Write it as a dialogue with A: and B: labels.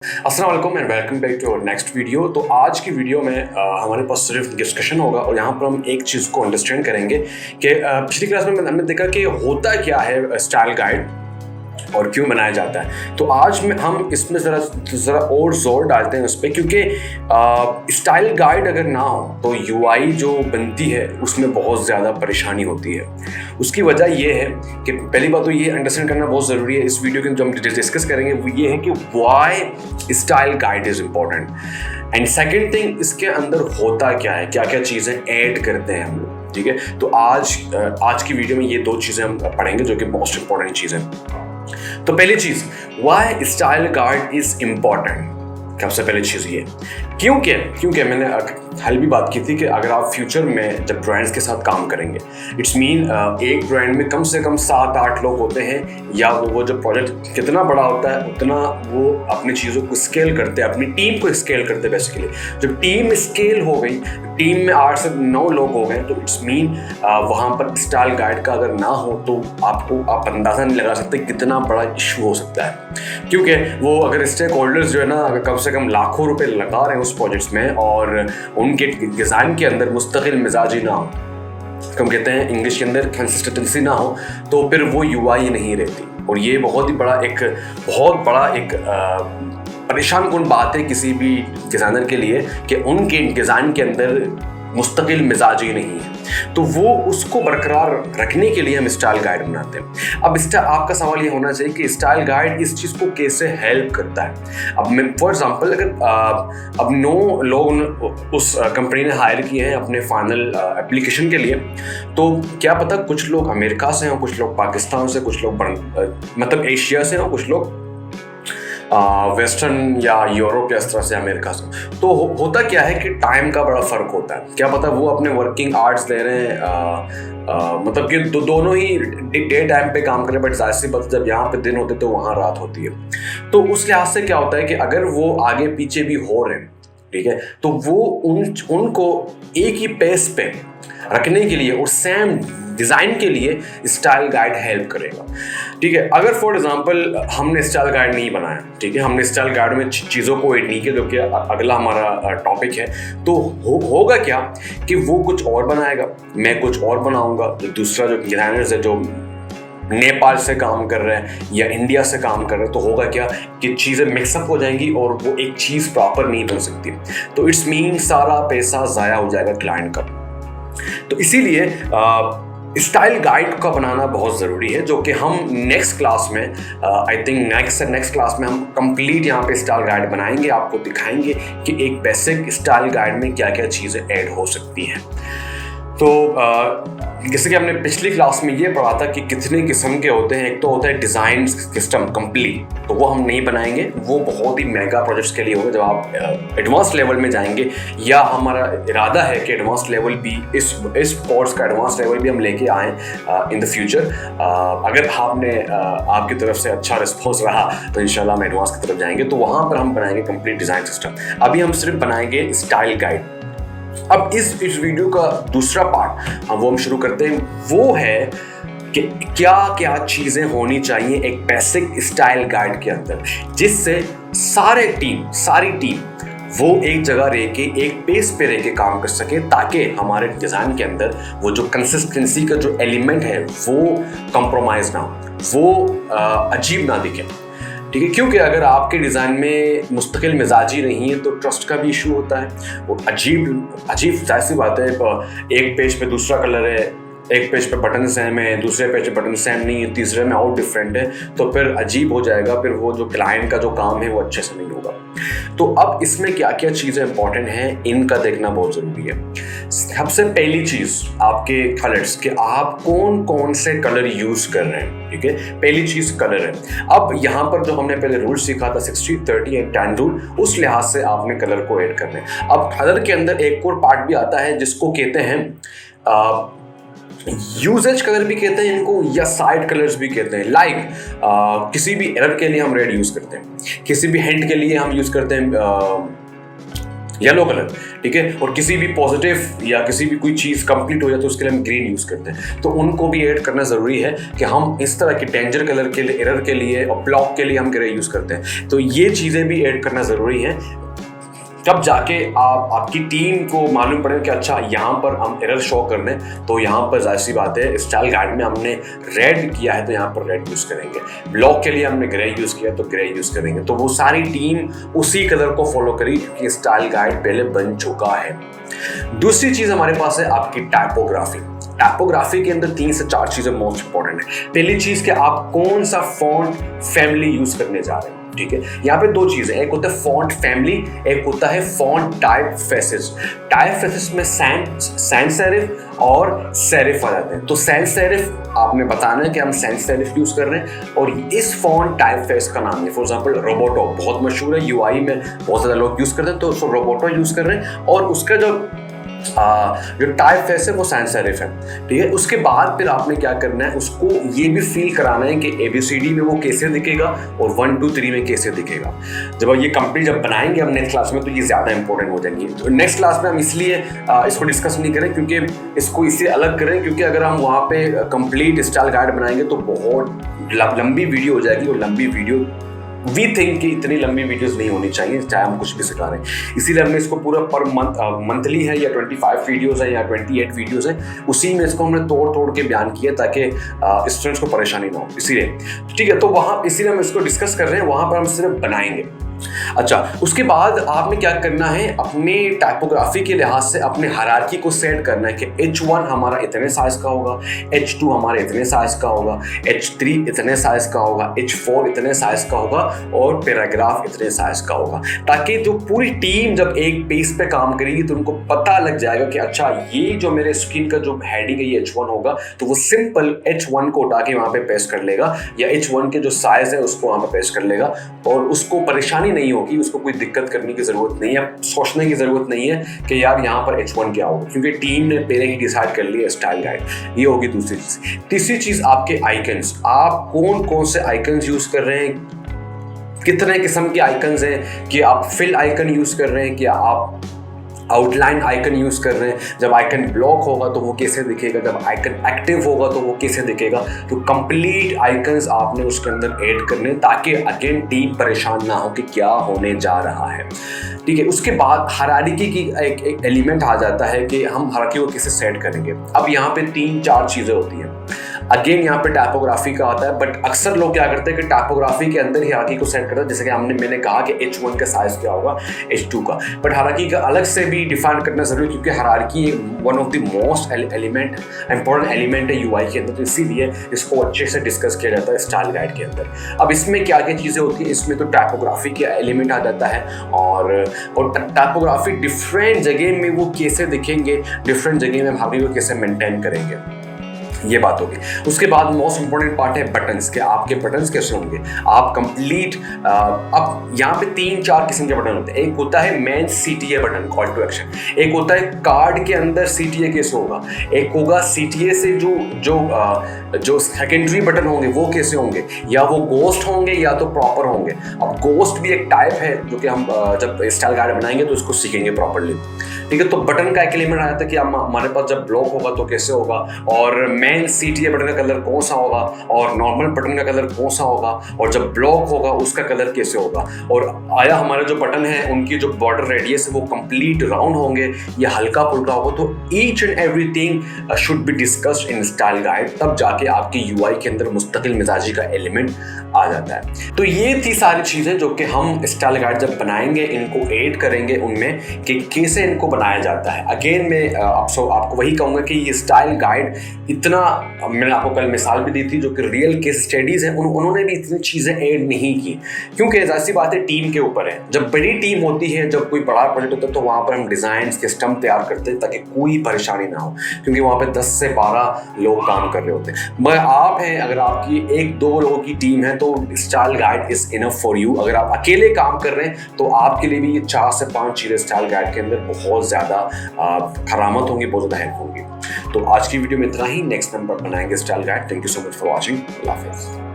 A: अस्सलाम वालेकुम and welcome back to our next video. तो आज की वीडियो में हमारे पास सिर्फ डिस्कशन होगा और यहाँ पर हम एक चीज़ को अंडरस्टैंड करेंगे कि पिछली क्लास में हमने देखा कि होता क्या है स्टाइल गाइड और क्यों बनाया जाता है। तो आज में हम इसमें ज़रा और जोर डालते हैं उस पर, क्योंकि स्टाइल गाइड अगर ना हो तो यूआई जो बनती है उसमें बहुत ज़्यादा परेशानी होती है। उसकी वजह ये है कि पहली बात तो ये अंडरस्टैंड करना बहुत ज़रूरी है। इस वीडियो के जो हम डिस्कस करेंगे वो ये है कि why style guide is important, and second thing इसके अंदर होता क्या है, क्या क्या चीज़ें ऐड करते हैं हम लोग। ठीक है, तो आज की वीडियो में ये दो चीज़ें हम पढ़ेंगे जो कि मोस्ट इंपॉर्टेंट चीज़ है। तो पहली चीज, why style guide is important. सबसे पहली चीज ये क्योंकि मैंने हल भी बात की थी कि अगर आप फ्यूचर में जब ब्रांड्स के साथ काम करेंगे, इट्स मीन एक ब्रांड में कम से कम 7-8 लोग होते हैं, या वो जो प्रोजेक्ट कितना बड़ा होता है उतना वो अपनी चीज़ों को स्केल करते हैं, अपनी टीम को स्केल करते हैं। बेसिकली जब टीम स्केल हो गई, टीम में 8 से 9 लोग हो गए, तो इट्स मीन वहाँ पर स्टाइल गाइड का अगर ना हो तो आप अंदाज़ा नहीं लगा सकते कितना बड़ा इशू हो सकता है। क्योंकि वो अगर स्टेक होल्डर्स जो है ना कम से कम लाखों रुपए लगा रहे हैं उस प्रोजेक्ट्स में और उनके डिज़ाइन के अंदर मुस्तकिल मिजाजी ना हो, हम कहते हैं इंग्लिश के अंदर कंसिस्टेंसी ना हो, तो फिर वो यूआई नहीं रहती। और ये बहुत बड़ा एक परेशान कुन बात है किसी भी डिज़ाइनर के लिए कि उनके डिज़ाइन के अंदर मुस्तकिल मिजाजी नहीं है। तो वो उसको बरकरार रखने के लिए हम स्टाइल गाइड बनाते हैं। अब आपका सवाल ये होना चाहिए कि स्टाइल गाइड इस चीज़ को कैसे हेल्प करता है। अब मैं फॉर एग्जांपल अगर अब 9 लोग उस कंपनी ने हायर किए हैं अपने फाइनल एप्लीकेशन के लिए, तो क्या पता कुछ लोग अमेरिका से हों, कुछ लोग पाकिस्तान से, कुछ लोग मतलब एशिया से हों, कुछ लोग वेस्टर्न या यूरोप या इस तरह से अमेरिका से। तो होता क्या है कि टाइम का बड़ा फ़र्क होता है। क्या पता वो अपने वर्किंग आवर्स दे रहे हैं, मतलब कि दोनों ही डे टाइम पे काम करें, बट जाहिर सी बात जब यहाँ पे दिन होते तो वहाँ रात होती है। तो उस लिहाज से क्या होता है कि अगर वो आगे पीछे भी हो रहे हैं, ठीक है, तो वो उनको एक ही पेस पे रखने के लिए और सेम डिज़ाइन के लिए स्टाइल गाइड हेल्प करेगा। ठीक है, अगर फॉर एग्जांपल हमने स्टाइल गाइड नहीं बनाया, ठीक है, हमने स्टाइल गाइड में चीज़ों को ऐड नहीं किया, जो कि अगला हमारा टॉपिक है, तो होगा क्या कि वो कुछ और बनाएगा, मैं कुछ और बनाऊंगा, दूसरा जो डिज़ाइनर्स है जो नेपाल से काम कर रहे हैं या इंडिया से काम कर रहे हैं, तो होगा क्या कि चीज़ें मिक्सअप हो जाएंगी और वो एक चीज़ प्रॉपर नहीं बन सकती। तो इट्स मीन सारा पैसा ज़ाया हो जाएगा क्लाइंट का। तो इसीलिए स्टाइल गाइड का बनाना बहुत ज़रूरी है, जो कि हम नेक्स्ट क्लास में आई थिंक नेक्स्ट क्लास में हम कंप्लीट यहाँ पे स्टाइल गाइड बनाएंगे, आपको दिखाएंगे कि एक बेसिक स्टाइल गाइड में क्या क्या चीज़ें ऐड हो सकती हैं। तो जैसे कि हमने पिछली क्लास में ये पढ़ा था कि कितने किस्म के होते हैं। एक तो होता है डिज़ाइन सिस्टम कंप्लीट, तो वो हम नहीं बनाएंगे, वो बहुत ही महंगा प्रोजेक्ट्स के लिए होगा जब आप एडवांस लेवल में जाएंगे, या हमारा इरादा है कि एडवांस लेवल भी इस कोर्स का एडवांस लेवल भी हम लेके आएँ इन द फ्यूचर। अगर आपकी तरफ से अच्छा रिस्पॉन्स रहा तो इंशाल्लाह हम एडवांस की तरफ जाएंगे, तो वहाँ पर हम बनाएंगे कंप्लीट डिज़ाइन सिस्टम। अभी हम सिर्फ बनाएंगे स्टाइल गाइड। अब इस वीडियो का दूसरा पार्ट वो हम शुरू करते हैं, वो है कि क्या क्या चीज़ें होनी चाहिए एक बेसिक स्टाइल गाइड के अंदर, जिससे सारी टीम वो एक जगह रह के एक पेस पे रह के काम कर सके, ताकि हमारे डिज़ाइन के अंदर वो जो कंसिस्टेंसी का जो एलिमेंट है वो कंप्रोमाइज़ ना हो, वो अजीब ना दिखे। ठीक है, क्योंकि अगर आपके डिज़ाइन में मुस्तकिल मिजाजी नहीं है तो ट्रस्ट का भी इशू होता है। वो अजीब जाहिर सी बात है, एक पेज पे दूसरा कलर है, एक पेज पे बटन सेम है, दूसरे पेज पे बटन सेम नहीं है, तीसरे में और डिफरेंट है, तो फिर अजीब हो जाएगा, फिर वो जो क्लाइंट का जो काम है वो अच्छे से नहीं होगा। तो अब इसमें क्या क्या चीज़ें इंपॉर्टेंट हैं, इनका देखना बहुत ज़रूरी है। सबसे पहली चीज़ आपके कलर्स, कि आप कौन कौन से कलर यूज़ कर रहे हैं। ठीक है, पहली चीज़ कलर है। अब यहाँ पर जो हमने पहले रूल सीखा था 60, 30 एंड 10 रूल, उस लिहाज से आपने कलर को ऐड करना है। अब कलर के अंदर एक और पार्ट भी आता है जिसको कहते हैं यूजेज कलर भी कहते हैं इनको, या साइड कलर्स भी कहते हैं। लाइक किसी भी एरर के लिए हम रेड यूज़ करते हैं, किसी भी हिंट के लिए हम यूज़ करते हैं येलो कलर, ठीक है। और किसी भी पॉजिटिव या किसी भी कोई चीज़ कंप्लीट हो जाए तो उसके लिए हम ग्रीन यूज़ करते हैं। तो उनको भी ऐड करना ज़रूरी है कि हम इस तरह के डेंजर कलर के लिए, एरर के लिए और ब्लॉक के लिए हम ग्रे यूज़ करते हैं। तो ये चीज़ें भी ऐड करना ज़रूरी है, तब जाके आपकी टीम को मालूम पड़ेगा कि अच्छा यहाँ पर हम एरर शो कर रहे हैं, तो यहाँ पर जाहिर सी बात है स्टाइल गाइड में हमने रेड किया है तो यहाँ पर रेड यूज़ करेंगे, ब्लॉक के लिए हमने ग्रे यूज़ किया तो ग्रे यूज़ करेंगे। तो वो सारी टीम उसी कलर को फॉलो करेगी क्योंकि स्टाइल गाइड पहले बन चुका है। दूसरी चीज़ हमारे पास है आपकी टाइपोग्राफी। टाइपोग्राफी के अंदर 3 से 4 चीज़ें मोस्ट इंपॉर्टेंट है। पहली चीज़ कि आप कौन सा फॉन्ट फैमिली यूज़ करने जा रहे हैं, ठीक है। यहाँ पे 2 चीजें, एक होता है फॉन्ट फैमिली, एक होता है font type faces. Type faces में सैंस सेरिफ और सेरिफ आ जाते हैं। तो सैंस सेरिफ आपने बताना है कि हम सैंस सेरिफ यूज कर रहे हैं और इस फॉन्ट टाइप फेस का नाम है, फॉर एग्जांपल रोबोटो बहुत मशहूर है, यूआई में बहुत ज्यादा लोग यूज करते हैं, तो रोबोटो यूज कर रहे हैं और उसका जो टाइप फेस है वो सैंस सेरिफ है, ठीक है। उसके बाद फिर आपने क्या करना है, उसको ये भी फील कराना है कि ABCD में वो कैसे दिखेगा और 1 2 3 में कैसे दिखेगा। जब ये कंप्लीट जब बनाएंगे हम नेक्स्ट क्लास में तो ये ज़्यादा इंपॉर्टेंट हो जाएंगे। तो नेक्स्ट क्लास में हम इसलिए इसको डिस्कस नहीं करें क्योंकि इसको इसलिए अलग करें, क्योंकि अगर हम वहाँ पे कंप्लीट स्टाइल गाइड बनाएंगे तो बहुत लंबी वीडियो हो जाएगी और लंबी वीडियो वी थिंक कि इतनी लंबी वीडियोस नहीं होनी चाहिए चाहे हम कुछ भी सिखा रहे हैं। इसीलिए हमने इसको पूरा पर मंथली है या 25 वीडियोस है या 28 वीडियोस है, उसी में इसको हमने तोड़ के बयान किया ताकि स्टूडेंट्स को परेशानी ना हो। इसीलिए ठीक है, तो वहाँ इसीलिए हम इसको डिस्कस कर रहे हैं, वहाँ पर हम सिर्फ बनाएंगे। अच्छा, उसके बाद आपने क्या करना है, अपने टाइपोग्राफी के लिहाज से अपने हायरार्की को सेट करना है कि H1 हमारा इतने साइज का होगा, H2 हमारे इतने साइज का होगा, H3 इतने साइज का होगा, H4 इतने साइज का होगा और पैराग्राफ इतने साइज का होगा, ताकि जो पूरी टीम जब एक पेज पे काम करेगी तो उनको पता लग जाएगा कि अच्छा ये जो मेरे स्क्रीन का जो हेडिंग है ये H1 होगा, तो वो सिंपल H1 को उठा के वहाँ पे पेस्ट कर लेगा या H1 के जो साइज है उसको वहाँ पे पेस्ट कर लेगा और उसको परेशानी नहीं होगी, उसको कोई दिक्कत करने की जरूरत नहीं है, सोचने की जरूरत नहीं है कि यार यहाँ पर H1 क्या होगा, क्योंकि टीम ने पहले ही डिसाइड कर लिया स्टाइल गाइड। ये होगी दूसरी चीज। तीसरी चीज आपके आइकन्स, आप कौन कौन से आइकन्स यूज कर रहे हैं, कितने किस्म के आइकन्स हैं, कि आप फिल आइकन यूज कर रहे हैं, कि आप आउटलाइन आइकन यूज कर रहे हैं, जब आइकन ब्लॉक होगा तो वो कैसे दिखेगा, जब आइकन एक्टिव होगा तो वो कैसे दिखेगा। तो कंप्लीट आइकन्स आपने उसके अंदर ऐड करने ताकि अगेन टीम परेशान ना हो कि क्या होने जा रहा है, ठीक है। उसके बाद हायरार्की की एक एलिमेंट आ जाता है कि हम हायरार्की को कैसे सेट करेंगे। अब यहाँ पे 3-4 चीजें होती हैं, अगेन यहाँ पे टाइपोग्राफी का आता है, बट अक्सर लोग क्या करते हैं कि टाइपोग्राफी के अंदर ही हायरार्की को सेट करते हैं, जैसे कि मैंने कहा कि H1 का साइज क्या होगा, H2 का, बट हायरार्की का अलग से भी डिफाइन करना जरूरी है क्योंकि hierarchy one of the most important element है UI के अंदर, तो इसीलिए इसको अच्छे से डिस्कस किया जाता है स्टाइल गाइड के अंदर। अब इसमें क्या क्या चीज़ें होती है, इसमें तो टाइपोग्राफी का एलिमेंट आ जाता है और टाइपोग्राफी डिफरेंट जगह में वो कैसे दिखेंगे, डिफरेंट जगह में हम हायरार्की को कैसे मेंटेन करेंगे, ये बात होगी। उसके बाद मोस्ट इंपॉर्टेंट पार्ट है बटन्स के, आपके बटन्स कैसे होंगे, आप कंप्लीट अब यहाँ पे 3-4 किस्म के बटन होते हैं। एक होता है main CTA button, call to action, एक होता है कार्ड के अंदर CTA कैसे होगा, एक होगा CTA से जो सेकेंडरी बटन होंगे वो कैसे होंगे, या वो गोस्ट होंगे या तो प्रॉपर होंगे। अब गोस्ट भी एक टाइप है जो कि हम जब स्टाइल गाइड बनाएंगे तो इसको सीखेंगे प्रॉपरली, ठीक है। तो बटन का एक एलिमेंट आ जाता है कि हमारे पास जब ब्लॉक होगा तो कैसे होगा, और मेन CTA बटन का कलर कौन सा होगा, और नॉर्मल बटन का कलर कौन सा होगा, और जब ब्लॉक होगा उसका कलर कैसे होगा, और आया हमारे जो बटन है उनकी जो बॉर्डर रेडियस है वो कंप्लीट राउंड होंगे या हल्का फुल्का होगा। तो each and everything should be discussed in style guide, तब जाके आपकी UI के अंदर मुस्तकिल मिजाजी का एलिमेंट आ जाता है। तो ये थी सारी चीजें जो कि हम स्टाइल गाइड जब बनाएंगे इनको ऐड करेंगे उनमें कि कैसे इनको बनाया जाता है। अगेन मैं आपको वही कहूंगा कि ये स्टाइल गाइड इतना, मैंने आपको कल मिसाल भी दी थी जो कि रियल केस स्टडीज हैं, उन्होंने भी इतनी चीजें ऐड नहीं की, क्योंकि ऐसी बात है टीम के ऊपर है। जब बड़ी टीम होती है, जब कोई बड़ा प्रोजेक्ट होता है तो वहां पर हम डिजाइन सिस्टम तैयार करते हैं ताकि कोई परेशानी ना हो, क्योंकि वहां पे 10 से 12 लोग काम कर रहे होते हैं। मगर आप हैं, अगर आपकी 1-2 लोगों की टीम है तो style guide is enough for you. अगर आप अकेले काम कर रहे हैं तो आपके लिए भी ये 4 से 5 चीजें स्टाइल गाइड के अंदर बहुत ज्यादा करामत होंगी, बहुत ज्यादा हेल्प होंगी। तो आज की वीडियो में इतना ही, नेक्स्ट नंबर बनाएंगे style guide. Thank you so much for watching. अल्लाह हाफिज़।